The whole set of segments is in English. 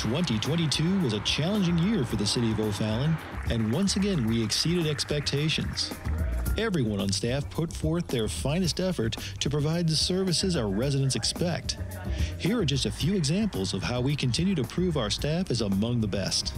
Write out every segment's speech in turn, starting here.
2022 was a challenging year for the city of O'Fallon, and once again we exceeded expectations. Everyone on staff put forth their finest effort to provide the services our residents expect. Here are just a few examples of how we continue to prove our staff is among the best.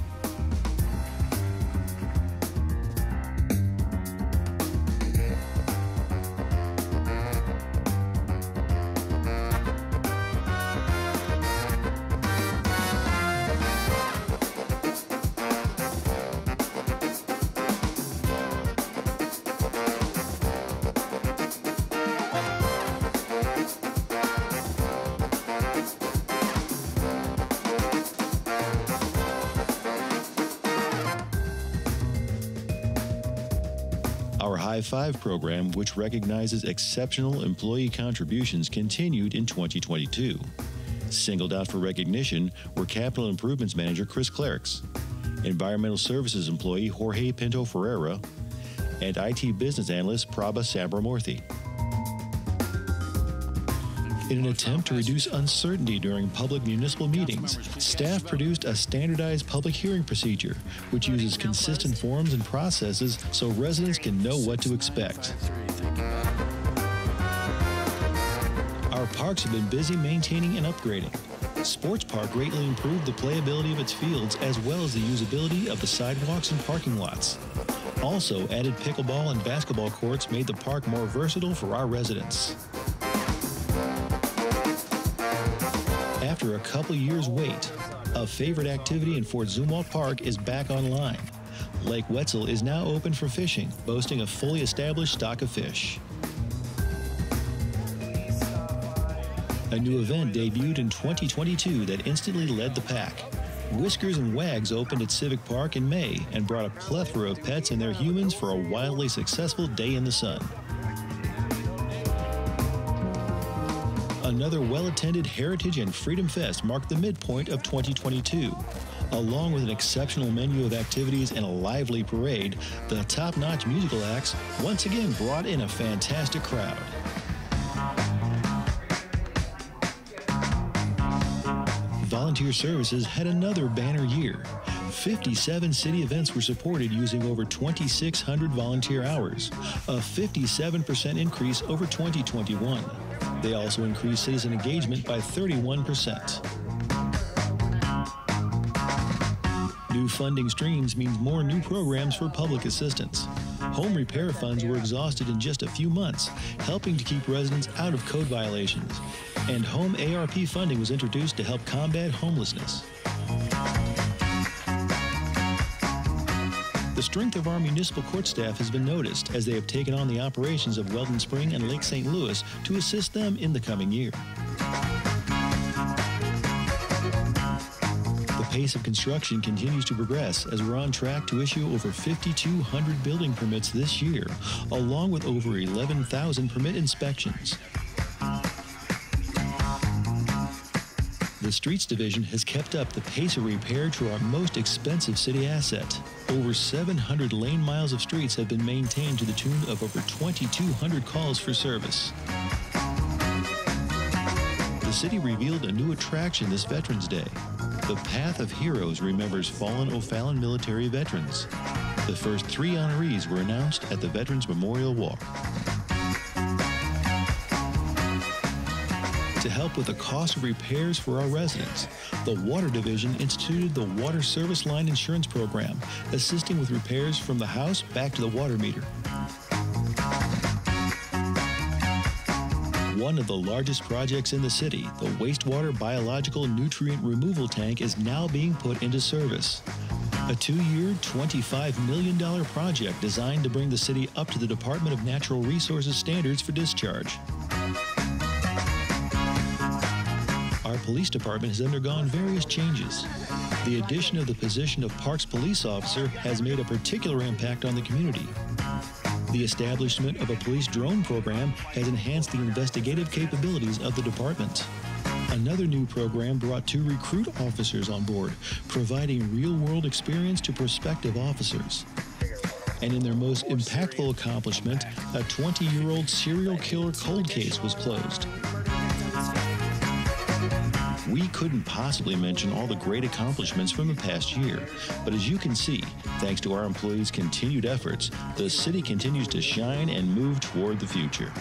Our High Five program, which recognizes exceptional employee contributions, continued in 2022. Singled out for recognition were Capital Improvements Manager Chris Clerks, Environmental Services Employee Jorge Pinto Ferreira, and IT Business Analyst Prabha Sabramurthy. In an attempt to reduce uncertainty during public municipal meetings, staff produced a standardized public hearing procedure, which uses consistent forms and processes so residents can know what to expect. Our parks have been busy maintaining and upgrading. Sports Park greatly improved the playability of its fields as well as the usability of the sidewalks and parking lots. Also, added pickleball and basketball courts made the park more versatile for our residents. After a couple years' wait, a favorite activity in Fort Zumwalt Park is back online. Lake Wetzel is now open for fishing, boasting a fully established stock of fish. A new event debuted in 2022 that instantly led the pack. Whiskers and Wags opened at Civic Park in May and brought a plethora of pets and their humans for a wildly successful day in the sun. Another well-attended Heritage and Freedom Fest marked the midpoint of 2022. Along with an exceptional menu of activities and a lively parade, the top-notch musical acts once again brought in a fantastic crowd. Volunteer Services had another banner year. 57 city events were supported using over 2,600 volunteer hours, a 57% increase over 2021. They also increased citizen engagement by 31%. New funding streams means more new programs for public assistance. Home repair funds were exhausted in just a few months, helping to keep residents out of code violations. And home ARP funding was introduced to help combat homelessness. The strength of our municipal court staff has been noticed as they have taken on the operations of Weldon Spring and Lake St. Louis to assist them in the coming year. The pace of construction continues to progress as we're on track to issue over 5,200 building permits this year, along with over 11,000 permit inspections. The Streets Division has kept up the pace of repair to our most expensive city asset. Over 700 lane miles of streets have been maintained to the tune of over 2,200 calls for service. The city revealed a new attraction this Veterans Day. The Path of Heroes remembers fallen O'Fallon military veterans. The first 3 honorees were announced at the Veterans Memorial Walk. To help with the cost of repairs for our residents, the Water Division instituted the Water Service Line Insurance Program, assisting with repairs from the house back to the water meter. One of the largest projects in the city, the Wastewater Biological Nutrient Removal Tank, is now being put into service. A 2-year, $25 million project designed to bring the city up to the Department of Natural Resources standards for discharge. Our police department has undergone various changes. The addition of the position of Parks Police Officer has made a particular impact on the community. The establishment of a police drone program has enhanced the investigative capabilities of the department. Another new program brought 2 recruit officers on board, providing real-world experience to prospective officers. And in their most impactful accomplishment, a 20-year-old serial killer cold case was closed. We couldn't possibly mention all the great accomplishments from the past year, but as you can see, thanks to our employees' continued efforts, the city continues to shine and move toward the future.